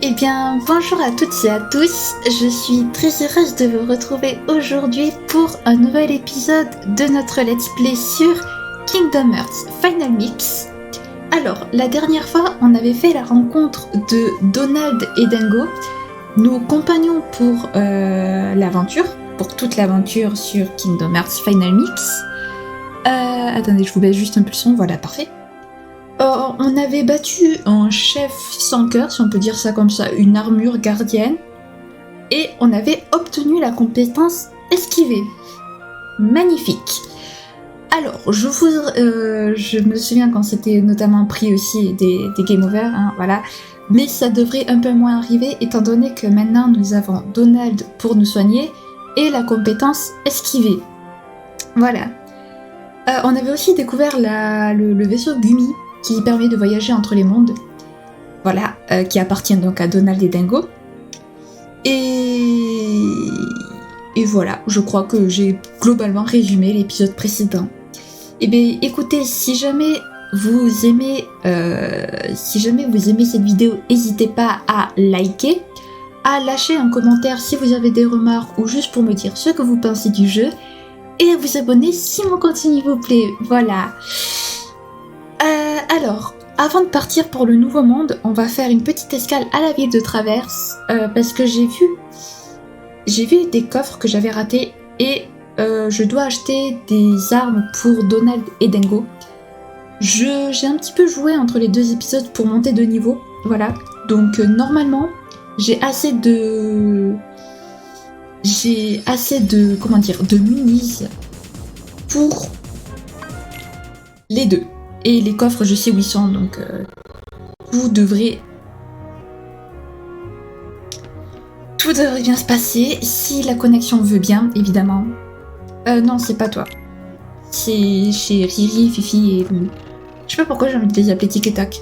Eh bien, bonjour à toutes et à tous, je suis très heureuse de vous retrouver aujourd'hui pour un nouvel épisode de notre Let's Play sur Kingdom Hearts Final Mix. Alors, la dernière fois, on avait fait la rencontre de Donald et Dingo, nos compagnons pour l'aventure, pour toute l'aventure sur Kingdom Hearts Final Mix. Attendez, je vous baisse juste un peu le son, voilà, parfait. On avait battu un chef sans cœur, si on peut dire ça comme ça, une armure gardienne, et on avait obtenu la compétence esquiver. Magnifique. Alors, je me souviens quand c'était notamment pris aussi des game over, hein, voilà, mais ça devrait un peu moins arriver étant donné que maintenant nous avons Donald pour nous soigner et la compétence esquiver. Voilà. On avait aussi découvert le vaisseau Gumi, qui permet de voyager entre les mondes, voilà, qui appartient donc à Donald et Dingo. Et voilà, je crois que j'ai globalement résumé l'épisode précédent. Eh bien, écoutez, si jamais vous aimez cette vidéo, n'hésitez pas à liker, à lâcher un commentaire si vous avez des remarques ou juste pour me dire ce que vous pensez du jeu, et à vous abonner si mon contenu vous plaît, voilà. Alors, avant de partir pour le nouveau monde, on va faire une petite escale à la ville de Traverse, parce que j'ai vu des coffres que j'avais ratés, et je dois acheter des armes pour Donald et Dingo. J'ai un petit peu joué entre les deux épisodes pour monter de niveau, voilà. Donc normalement, j'ai assez de de munis pour les deux. Et les coffres, je sais où ils sont, donc tout devrait bien se passer, si la connexion veut bien, évidemment. Non, c'est pas toi. C'est chez Riri, Fifi et Lulu. Je sais pas pourquoi j'ai envie de les appeler Tic et Tac.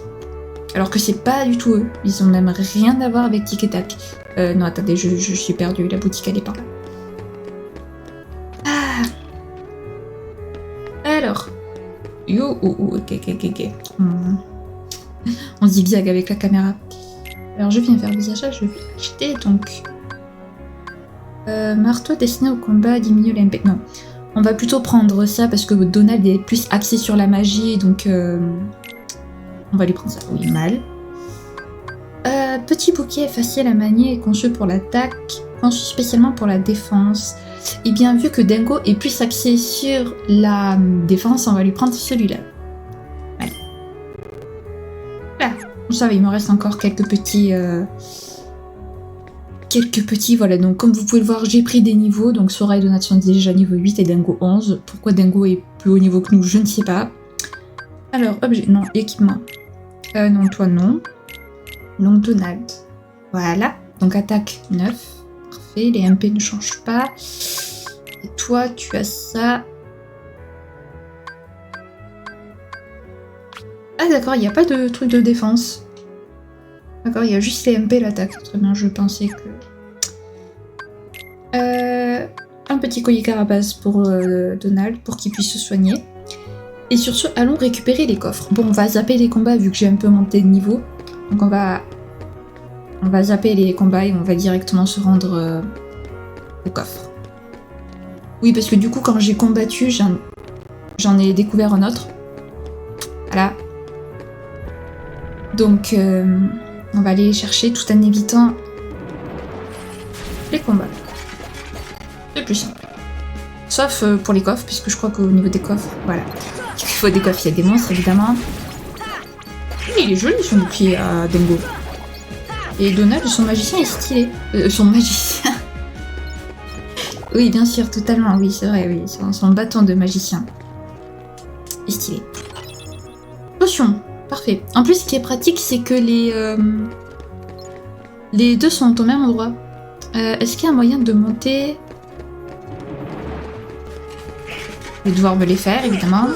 Alors que c'est pas du tout eux. Ils ont même rien à voir avec Tic et Tac. Non, attendez, je suis perdue. La boutique, elle est par là. Ah. Alors... Yo, ok. On zigzag avec la caméra. Alors je viens faire des achats, je vais acheter donc marteau destiné au combat, diminue la MP. Non, on va plutôt prendre ça parce que Donald est plus axé sur la magie, donc on va lui prendre ça. Oui, mal. Petit bouquet facile à manier et conçu pour l'attaque, conçu spécialement pour la défense. Et bien vu que Dingo est plus axé sur la défense, on va lui prendre celui-là. Allez. Là, ça va, il me reste encore quelques petits, voilà. Donc comme vous pouvez le voir, j'ai pris des niveaux. Donc Sora et Donald sont déjà niveau 8 et Dingo 11. Pourquoi Dingo est plus haut niveau que nous, je ne sais pas. Alors, objet, non, équipement. Non, toi non. Donc Donald. Voilà. Donc attaque 9. Parfait, les MP ne changent pas. Et toi, tu as ça. Ah d'accord, il n'y a pas de truc de défense. D'accord, il y a juste les MP, l'attaque. Très bien, je pensais que... un petit collier carapace pour Donald, pour qu'il puisse se soigner. Et sur ce, allons récupérer les coffres. Bon, on va zapper les combats vu que j'ai un peu monté de niveau. Donc on va zapper les combats et on va directement se rendre au coffre. Oui, parce que du coup, quand j'ai combattu, j'en ai découvert un autre. Voilà. Donc, on va aller les chercher tout en évitant les combats. C'est plus simple. Sauf pour les coffres, puisque je crois qu'au niveau des coffres, voilà. Il faut des coffres, il y a des monstres, évidemment. Il est joli son bouclier à Dingo. Et Donald, son magicien est stylé. Son magicien. Oui, bien sûr, totalement, oui, c'est vrai, oui. Son bâton de magicien est stylé. Potion, parfait. En plus, ce qui est pratique, c'est que les deux sont au même endroit. Est-ce qu'il y a un moyen de monter? Je vais devoir me les faire, évidemment.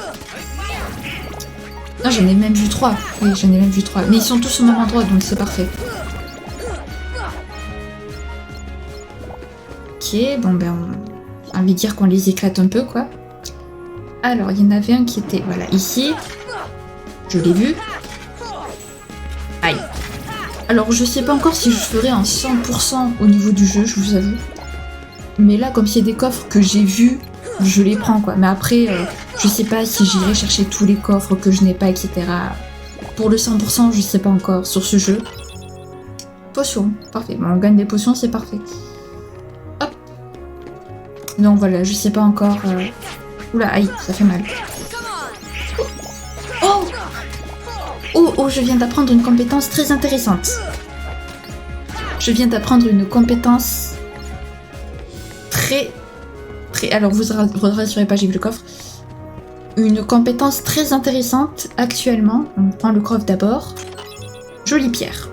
Non, j'en ai même vu 3. Oui, j'en ai même vu 3. Mais ils sont tous au même endroit, donc c'est parfait. Ok, bon ben, j'ai envie de dire qu'on les éclate un peu, quoi. Alors, il y en avait un qui était, voilà, ici. Je l'ai vu. Aïe. Alors je sais pas encore si je ferai un 100% au niveau du jeu, je vous avoue. Mais là, comme c'est des coffres que j'ai vus, je les prends quoi. Mais après, je sais pas si j'irai chercher tous les coffres que je n'ai pas, etc. Pour le 100%, je sais pas encore sur ce jeu. Potions, parfait. Bon, on gagne des potions, c'est parfait. Hop. Donc voilà, je sais pas encore. Oula, aïe, ça fait mal. Oh oh, oh, je viens d'apprendre une compétence très intéressante. Je viens d'apprendre une compétence très... Alors vous rassurez pas, j'ai vu le coffre. Une compétence très intéressante actuellement. On prend le coffre d'abord. Jolie pierre.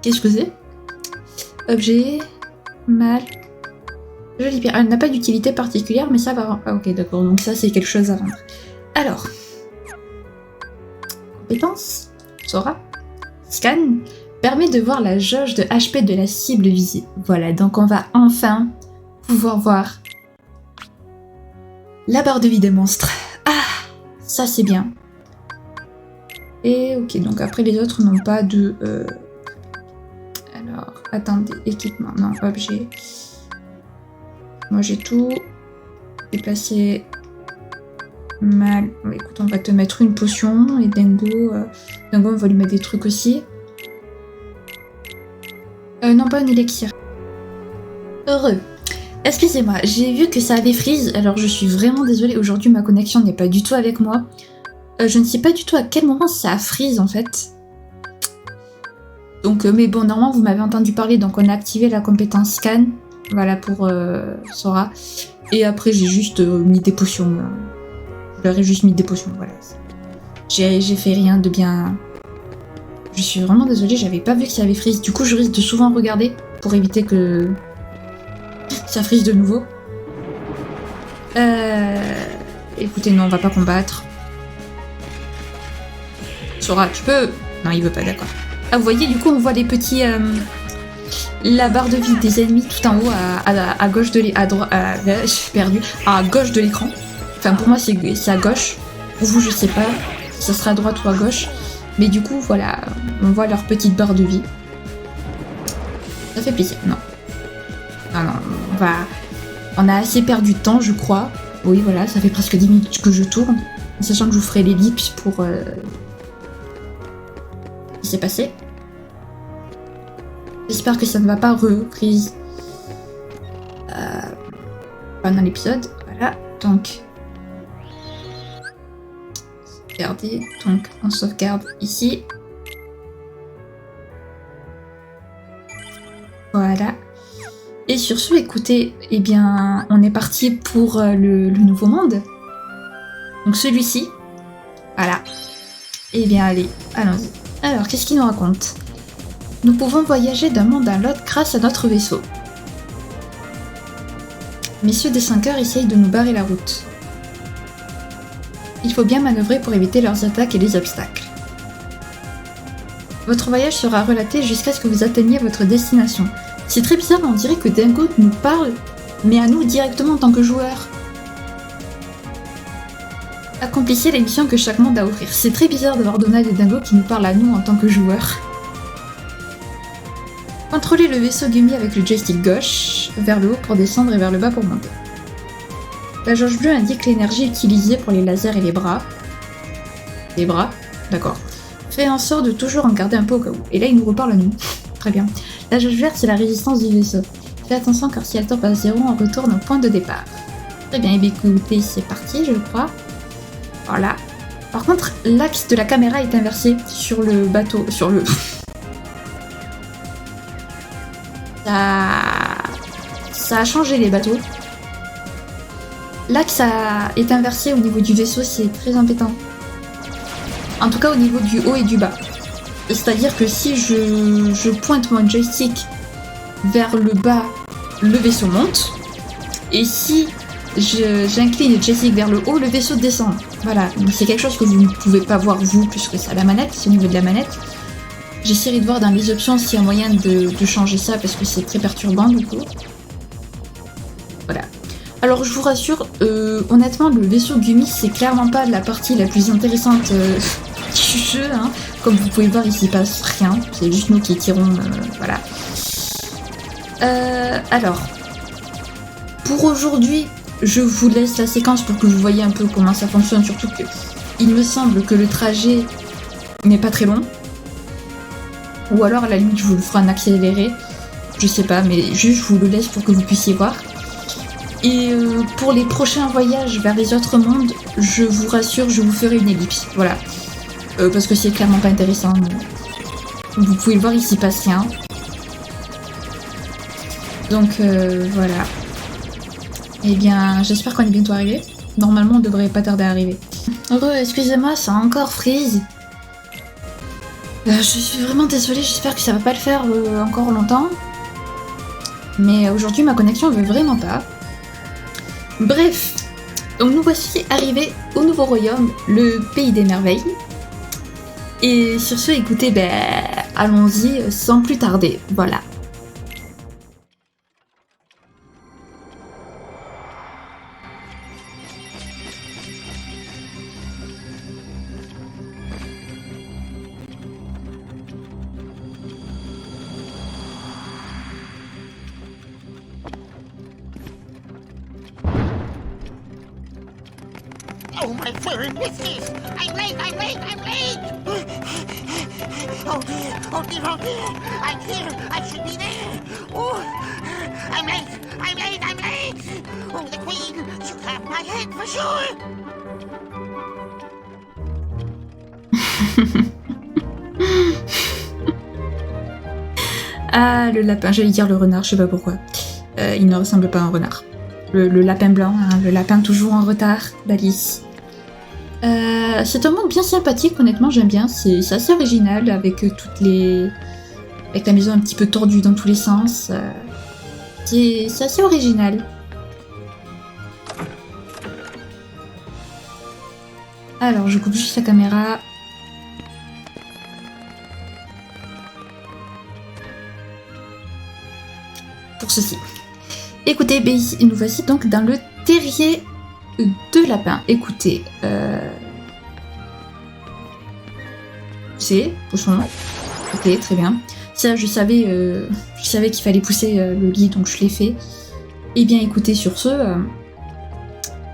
Qu'est-ce que c'est? Objet... Mal... Jolie pierre. Elle n'a pas d'utilité particulière, mais ça va... Ah ok, d'accord. Donc ça, c'est quelque chose à vendre. Alors... Compétence, Sora, scan, permet de voir la jauge de HP de la cible visée. Voilà, donc on va enfin pouvoir voir la barre de vie des monstres. Ah, ça c'est bien. Et ok, donc après les autres n'ont pas de... Alors, attendez, équipement, non, objet. Moi j'ai tout. Déplacer... Mal. Bon, écoute, on va te mettre une potion et Dingo, on va lui mettre des trucs aussi. Non, pas un élixir. Heureux. Excusez-moi, j'ai vu que ça avait freeze, alors je suis vraiment désolée. Aujourd'hui, ma connexion n'est pas du tout avec moi. Je ne sais pas du tout à quel moment ça a freeze en fait. Donc, mais bon, normalement, vous m'avez entendu parler, donc on a activé la compétence scan. Voilà pour Sora. Et après, j'ai juste mis des potions. Je leur ai juste mis des potions, voilà. J'ai fait rien de bien... Je suis vraiment désolée, j'avais pas vu que ça avait freeze. Du coup, je risque de souvent regarder pour éviter que ça freeze de nouveau. Écoutez, non, on va pas combattre. Sora, tu peux... Non, il veut pas, d'accord. Ah, vous voyez, du coup, on voit les petits... la barre de vie des ennemis tout en haut à gauche de l'écran. J'ai perdu. À gauche de l'écran. Enfin, pour moi, c'est à gauche. Pour vous, je sais pas si ça sera à droite ou à gauche. Mais du coup, voilà, on voit leur petite barre de vie. Ça fait plaisir, non. Non, non, on a assez perdu de temps, je crois. Oui, voilà, ça fait presque 10 minutes que je tourne. Sachant que je vous ferai l'ellipse pour... ce qui s'est passé. J'espère que ça ne va pas reprise pendant l'épisode. Voilà, donc... Sauvegarder, donc on sauvegarde ici. Voilà. Et sur ce, écoutez, eh bien, on est parti pour le nouveau monde. Donc celui-ci. Voilà. Eh bien, allez, allons-y. Alors, qu'est-ce qu'il nous raconte? Nous pouvons voyager d'un monde à l'autre grâce à notre vaisseau. Messieurs des 5 heures essayent de nous barrer la route. Il faut bien manœuvrer pour éviter leurs attaques et les obstacles. Votre voyage sera relaté jusqu'à ce que vous atteigniez votre destination. C'est très bizarre, on dirait que Dingo nous parle, mais à nous directement en tant que joueurs. Accomplissez les missions que chaque monde a à offrir. C'est très bizarre d'avoir Donald et Dingo qui nous parlent à nous en tant que joueurs. Contrôlez le vaisseau Gumi avec le joystick gauche, vers le haut pour descendre et vers le bas pour monter. La jauge bleue indique l'énergie utilisée pour les lasers et les bras. Les bras, d'accord. Fais en sorte de toujours en garder un peu au cas où. Et là, il nous reparle à nous. Très bien. La jauge verte, c'est la résistance du vaisseau. Fais attention car si elle tombe à 0, on retourne au point de départ. Très bien, et bien écoutez, c'est parti, je crois. Voilà. Par contre, l'axe de la caméra est inversé sur le bateau, sur le... Ça a changé les bateaux. L'axe est inversé au niveau du vaisseau, c'est très embêtant. En tout cas au niveau du haut et du bas. C'est-à-dire que si je pointe mon joystick vers le bas, le vaisseau monte. Et si j'incline le joystick vers le haut, le vaisseau descend. Voilà, c'est quelque chose que vous ne pouvez pas voir vous plus que ça. La manette, c'est au niveau de la manette. J'essaierai de voir dans les options s'il y a moyen de changer ça parce que c'est très perturbant du coup. Voilà. Alors je vous rassure, honnêtement le vaisseau Gumi c'est clairement pas la partie la plus intéressante du jeu. Hein. Comme vous pouvez voir, il s'y passe rien. C'est juste nous qui tirons, voilà. Alors, pour aujourd'hui, je vous laisse la séquence pour que vous voyez un peu comment ça fonctionne. Surtout que il me semble que le trajet n'est pas très long. Ou alors, à la limite, je vous le ferai en accéléré. Je sais pas, mais juste, je vous le laisse pour que vous puissiez voir. Et pour les prochains voyages vers les autres mondes, je vous rassure, je vous ferai une ellipse. Voilà. Parce que c'est clairement pas intéressant. Comme vous pouvez le voir, il s'y passe rien. Donc, voilà. Eh bien, j'espère qu'on est bientôt arrivé. Normalement, on devrait pas tarder à arriver. Excusez-moi, ça a encore freeze. Je suis vraiment désolée, j'espère que ça va pas le faire encore longtemps. Mais aujourd'hui, ma connexion veut vraiment pas. Bref, donc nous voici arrivés au nouveau royaume, le pays des merveilles. Et sur ce, écoutez, allons-y sans plus tarder, voilà. Oh, my furry missus! I'm late! Oh dear! I'm here! I should be there! Oh, I'm late! Oh, the Queen! She'll have my head for sure! Ah, le lapin, j'allais dire le renard, je sais pas pourquoi. Il ne ressemble pas à un renard. Le lapin blanc, hein, le lapin toujours en retard d'Alice. C'est un monde bien sympathique, honnêtement, j'aime bien. C'est assez original avec avec la maison un petit peu tordue dans tous les sens. C'est assez original. Alors, je coupe juste la caméra. Pour ceci. Écoutez, nous voici donc dans le terrier de lapin. Écoutez, c'est pousson. Ok, très bien. Ça, je savais qu'il fallait pousser le lit, donc je l'ai fait. Eh bien, écoutez, sur ce,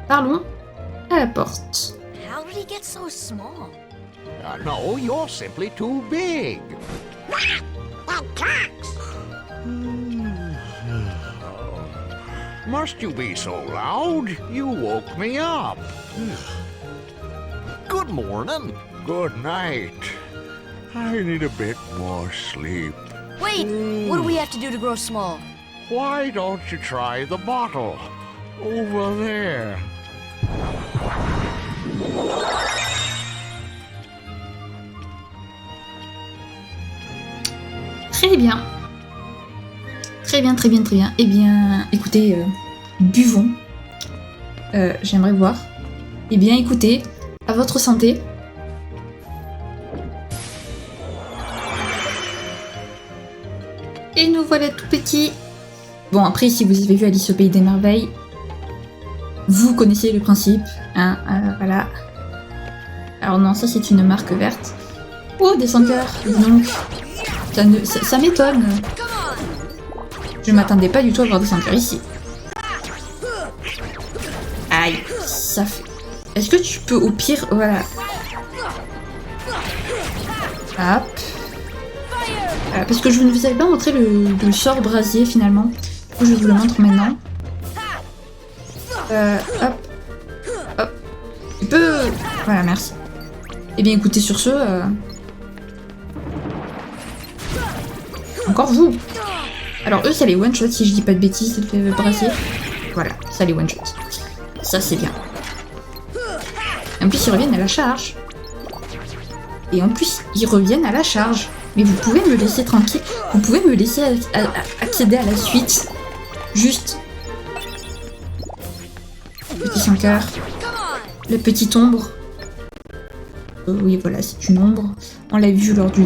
parlons à la porte. How did he get so small? No, you're simply too big. Well, clocks! Must you be so loud? You woke me up. Good morning. Good night. I need a bit more sleep. Wait, what do we have to do to grow small? Why don't you try the bottle? Over there. Très bien. Très bien. Eh bien, écoutez, buvons. J'aimerais boire. Eh bien, écoutez, à votre santé. Et nous voilà tout petits. Bon, après, si vous avez vu Alice au Pays des Merveilles, vous connaissez le principe, hein, voilà. Alors non, ça c'est une marque verte. Oh, des senteurs, donc. Ça m'étonne. Je m'attendais pas du tout à voir des senteurs ici. Aïe, ça fait... Est-ce que tu peux au pire... Voilà. Hop. Parce que je ne vous avais pas montré le sort brasier finalement. Du coup, je vous le montre maintenant. Hop. Hop. Tu peux... Voilà, merci. Eh bien écoutez, sur ce... Encore vous. Alors eux, ça les one-shot si je dis pas de bêtises, le brasier. Voilà, ça les one-shot. Ça c'est bien. En plus, ils reviennent à la charge. Et en plus, ils reviennent à la charge. Mais vous pouvez me laisser tranquille. Vous pouvez me laisser accéder à la suite. Juste. Petit 5 heures. La petite ombre. Oui, voilà, c'est une ombre. On l'a vu lors du...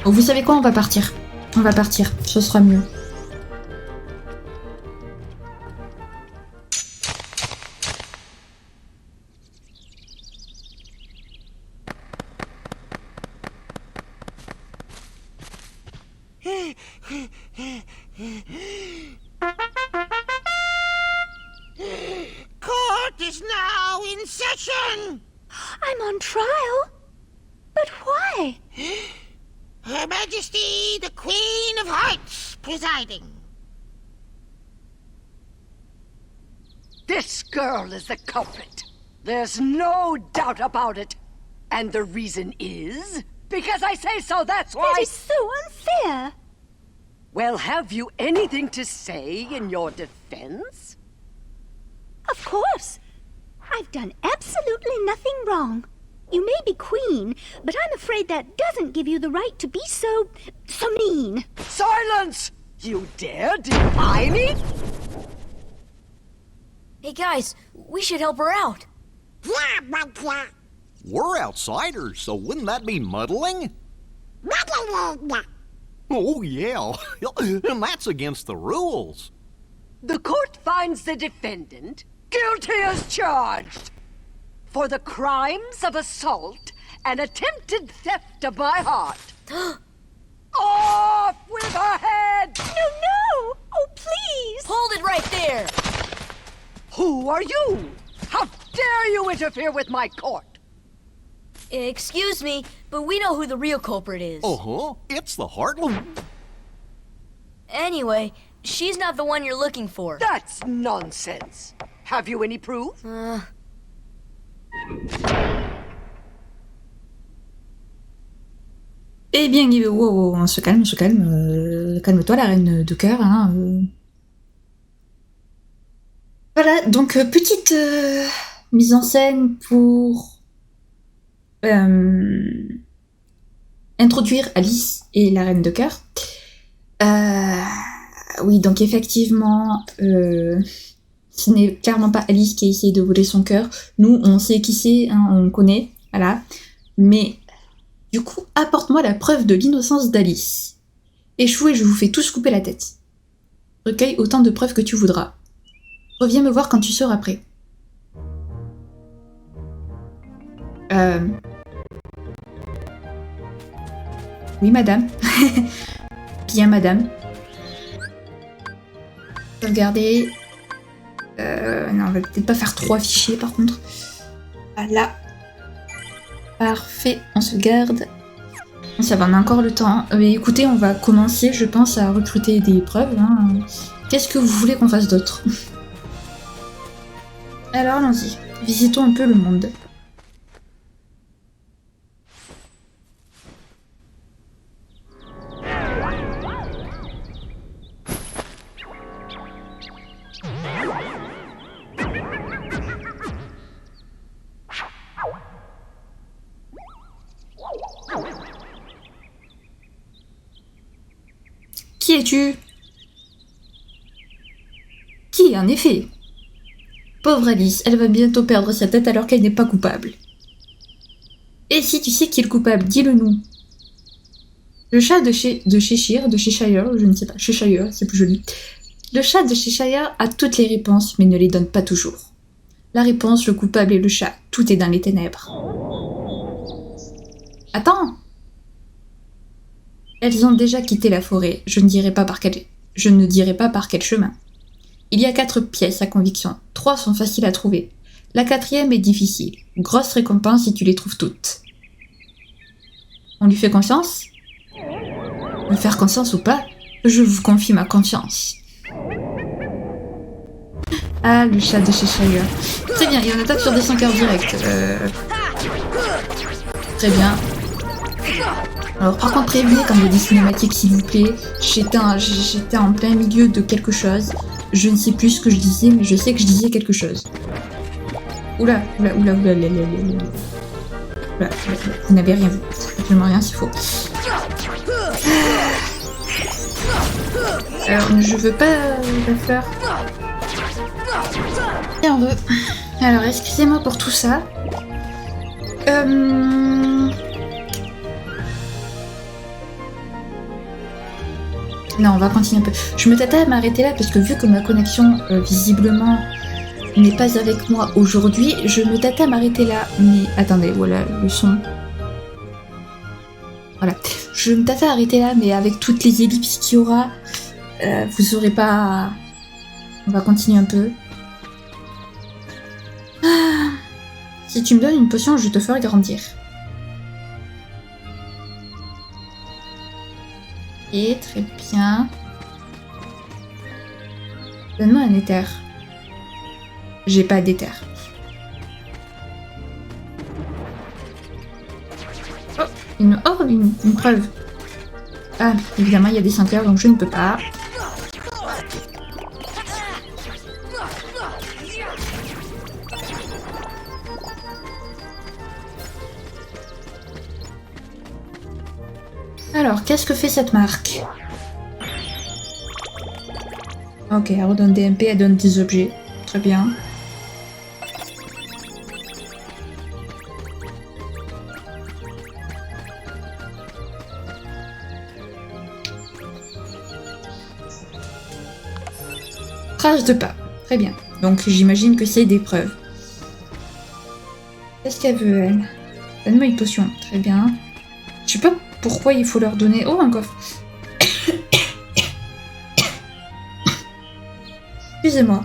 Oh, vous savez quoi, on va partir. On va partir, ce sera mieux. Court is now in session! I'm on trial? But why? Her Majesty, the Queen of Hearts, presiding. This girl is the culprit. There's no doubt about it. And the reason is... because I say so, that's why... That is so unfair. Well, have you anything to say in your defense? Of course. I've done absolutely nothing wrong. You may be queen, but I'm afraid that doesn't give you the right to be so mean. Silence! You dare defy me? Hey guys, we should help her out. We're outsiders, so wouldn't that be muddling? Oh, yeah. And that's against the rules. The court finds the defendant guilty as charged for the crimes of assault and attempted theft of my heart. Off with her head! No! Oh, please! Hold it right there! Who are you? How dare you interfere with my court? Excuse me, but we know who the real culprit is. Uh-huh. It's the Heartland. Anyway, she's not the one you're looking for. That's nonsense. Have you any proof? Eh bien, wow, on se calme, calme-toi la reine de cœur, hein. Voilà, donc petite mise en scène pour introduire Alice et la reine de cœur. Oui, donc effectivement, ce n'est clairement pas Alice qui a essayé de voler son cœur. Nous, on sait qui c'est, hein, on connaît, voilà. Mais du coup, apporte-moi la preuve de l'innocence d'Alice. Échouez, je vous fais tous couper la tête. Recueille autant de preuves que tu voudras. Reviens me voir quand tu seras prêt. Oui, madame. Bien, madame. Sauvegarder. Non, on va peut-être pas faire 3 fichiers, par contre. Voilà. Parfait, on sauvegarde. Ça va, on a encore le temps. Mais écoutez, on va commencer, je pense, à recruter des preuves. Hein. Qu'est-ce que vous voulez qu'on fasse d'autre? Alors, allons-y. Visitons un peu le monde. Qui es-tu? Qui, en effet? Pauvre Alice, elle va bientôt perdre sa tête alors qu'elle n'est pas coupable. Et si tu sais qui est le coupable, dis-le-nous. Le chat de Cheshire, je ne sais pas, Cheshire, c'est plus joli. Le chat de Cheshire a toutes les réponses, mais ne les donne pas toujours. La réponse, le coupable et le chat, tout est dans les ténèbres. Attends! Elles ont déjà quitté la forêt, je ne dirai pas par quel chemin. Il y a 4 pièces à conviction, 3 sont faciles à trouver. La 4e est difficile, grosse récompense si tu les trouves toutes. On lui fait confiance? Me faire confiance ou pas, je vous confie ma confiance. Ah, le chat de Cheshire. Très bien, et on attaque sur des 5 heures direct. Très bien. Alors par contre prévenez quand il y a des cinématiques s'il vous plaît, j'étais en plein milieu de quelque chose, je ne sais plus ce que je disais mais je sais que je disais quelque chose. Oula, vous n'avez rien vu, absolument rien, c'est faux. Alors je veux pas la fleur. Bien heureux. Alors excusez-moi pour tout ça. Non, on va continuer un peu. Je me tâtais à m'arrêter là parce que vu que ma connexion, visiblement, n'est pas avec moi aujourd'hui, je me tâtais à m'arrêter là. Mais attendez, voilà le son. Voilà. je vais me tâter à arrêter là, mais avec toutes les ellipses qu'il y aura, vous saurez pas... On va continuer un peu. Ah. Si tu me donnes une potion, je te ferai grandir. Et très bien. Donne-moi un éther. J'ai pas d'éther. Oh, une preuve. Ah, évidemment, il y a des 5 heures, donc je ne peux pas. Alors, qu'est-ce que fait cette marque? Ok, elle redonne des MP, elle donne des objets. Très bien. Trace de pas. Très bien. Donc j'imagine que c'est des preuves. Qu'est-ce qu'elle veut, elle? Donne-moi une potion. Très bien. Je sais pas pourquoi il faut leur donner... Oh, un coffre. Excusez-moi.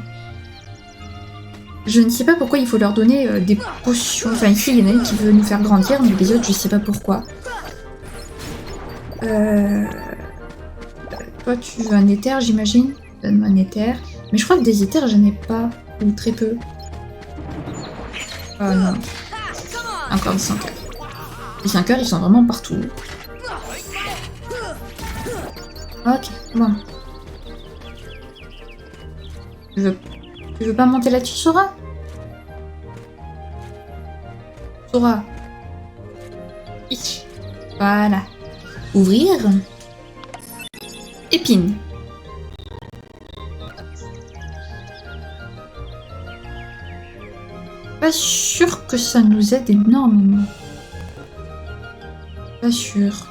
Je ne sais pas pourquoi il faut leur donner des potions. Enfin, ici, il y en a une qui veut nous faire grandir, mais les autres, je sais pas pourquoi. Toi, tu veux un éther, j'imagine? Donne-moi un éther. Mais je crois que des éthers, j'en ai pas. Ou très peu. Oh non. Encore des 5 heures. Les 5 heures, ils sont vraiment partout. Ok, bon. Tu veux pas monter là-dessus, Sora? Sora. Ich. Voilà. Ouvrir. Épine. Pas sûr que ça nous aide énormément. Pas sûr.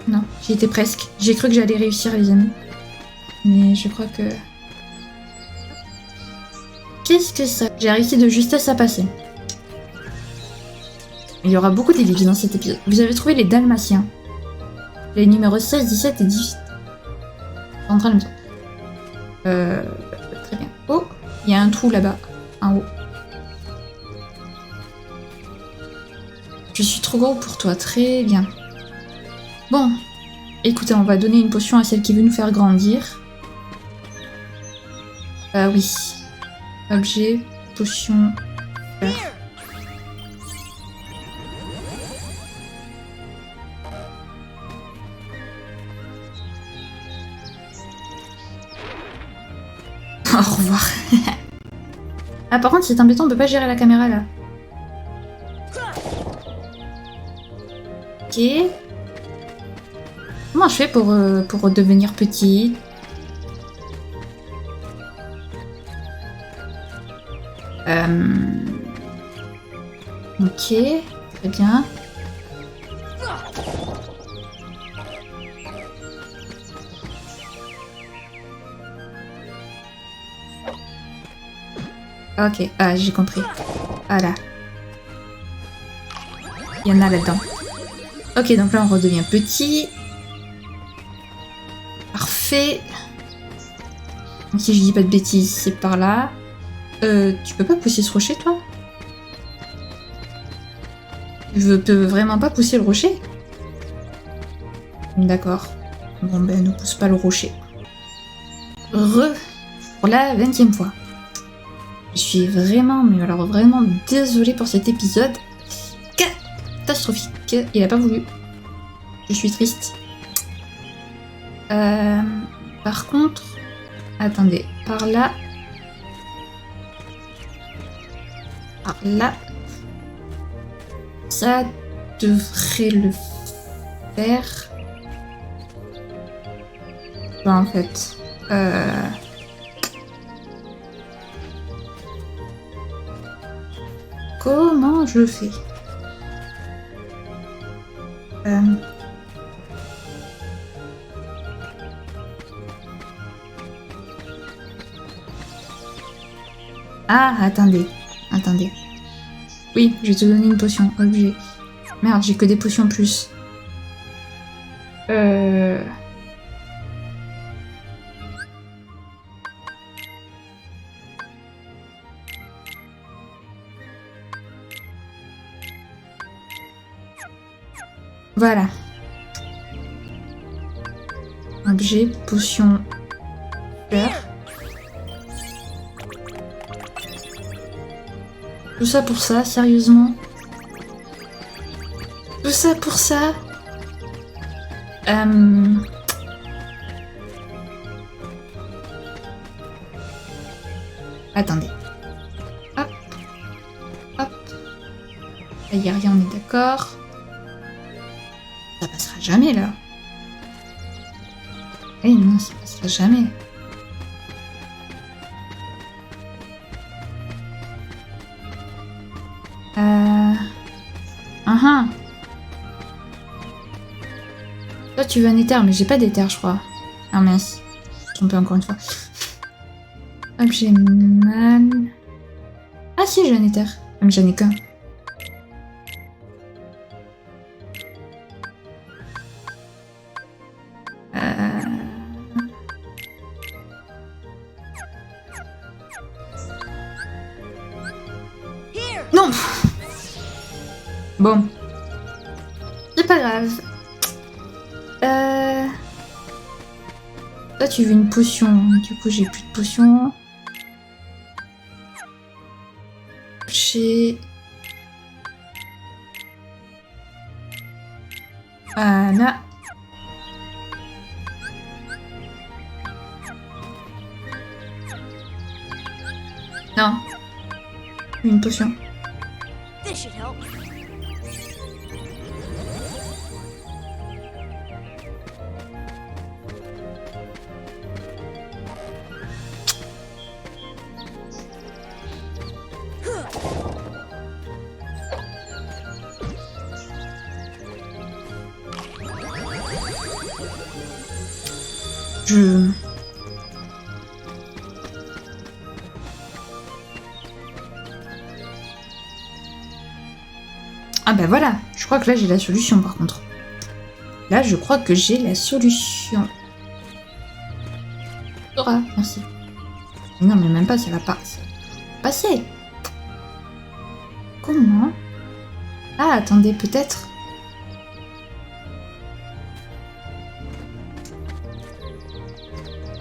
Non, j'y étais presque. J'ai cru que j'allais réussir, les amis. Mais je crois que... Qu'est-ce que ça? J'ai réussi de justesse à passer. Il y aura beaucoup d'ellipses dans cet épisode. Vous avez trouvé les Dalmatiens. Les numéros 16, 17 et 18. En train de me dire. Très bien. Oh, il y a un trou là-bas, en haut. Je suis trop gros pour toi, très bien. Bon, écoutez, on va donner une potion à celle qui veut nous faire grandir. Oui. Objet, potion, fleur. Au revoir. Ah, par contre, c'est embêtant, on peut pas gérer la caméra là. Ok. Comment je fais pour devenir petit? Ok, très bien. Ok, ah, j'ai compris. Voilà. Il y en a là-dedans. Ok, donc là on redevient petit. Parfait. Donc, si je dis pas de bêtises, c'est par là. Tu peux pas pousser ce rocher, toi? Je peux vraiment pas pousser le rocher? D'accord. Bon ben, ne pousse pas le rocher. Pour la 20e fois. Je suis vraiment, mais alors vraiment désolée pour cet épisode. Catastrophique. Il a pas voulu. Je suis triste. Par contre... Attendez, par là... Par là... Ça devrait le faire. Bah, en fait... Comment je fais? Ah, attendez. Oui, je vais te donner une potion. Objet. Merde, j'ai que des potions plus. Voilà. Objet, potion, fleur. Tout ça pour ça, sérieusement? Tout ça pour ça? Attendez. Hop. Hop. Là, y a rien, on est d'accord. Ça passera jamais, là. Eh non, ça passera jamais. Toi, tu veux un éther, mais j'ai pas d'éther, je crois. Ah mince. Je suis trompée encore une fois. Objet mal. Ah si, j'ai un éther. Mais j'en ai qu'un. Non. Bon. C'est pas grave. Toi, tu veux une potion. Du coup, j'ai plus de potion. J'ai... Voilà. Non. Une potion. This should help. Ah bah voilà, je crois que là j'ai la solution par contre. Là je crois que j'ai la solution. Dora, merci. Non mais même pas, ça va pas passer. Comment? Ah attendez, peut-être.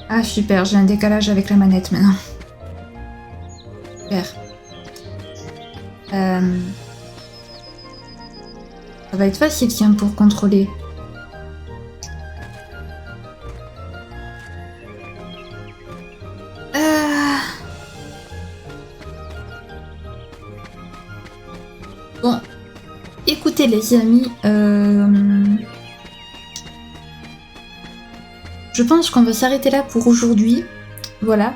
Ah super, j'ai un décalage avec la manette maintenant. Super. Ça va être facile, tiens, pour contrôler. Bon. Écoutez les amis, je pense qu'on va s'arrêter là pour aujourd'hui. Voilà.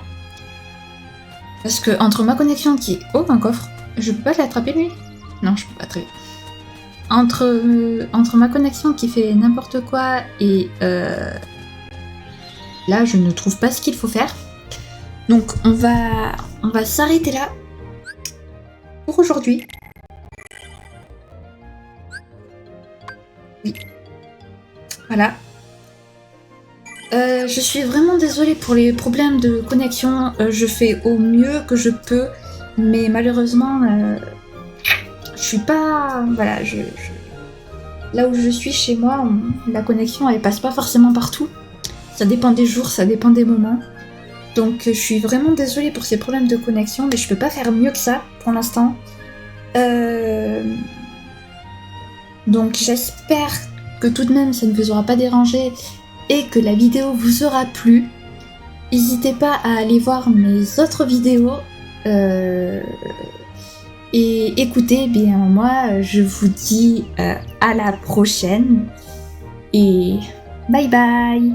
Parce que entre ma connexion qui... Oh, un coffre. Je peux pas l'attraper lui? Non, je peux pas très... Entre ma connexion qui fait n'importe quoi et là je ne trouve pas ce qu'il faut faire. Donc on va s'arrêter là pour aujourd'hui. Oui. Voilà. Je suis vraiment désolée pour les problèmes de connexion. Je fais au mieux que je peux, mais malheureusement je suis pas... Voilà, là où je suis chez moi, la connexion elle passe pas forcément partout. Ça dépend des jours, ça dépend des moments. Donc je suis vraiment désolée pour ces problèmes de connexion, mais je peux pas faire mieux que ça pour l'instant. Donc j'espère que tout de même ça ne vous aura pas dérangé et que la vidéo vous aura plu. N'hésitez pas à aller voir mes autres vidéos. Et écoutez, bien moi je vous dis à la prochaine et bye bye.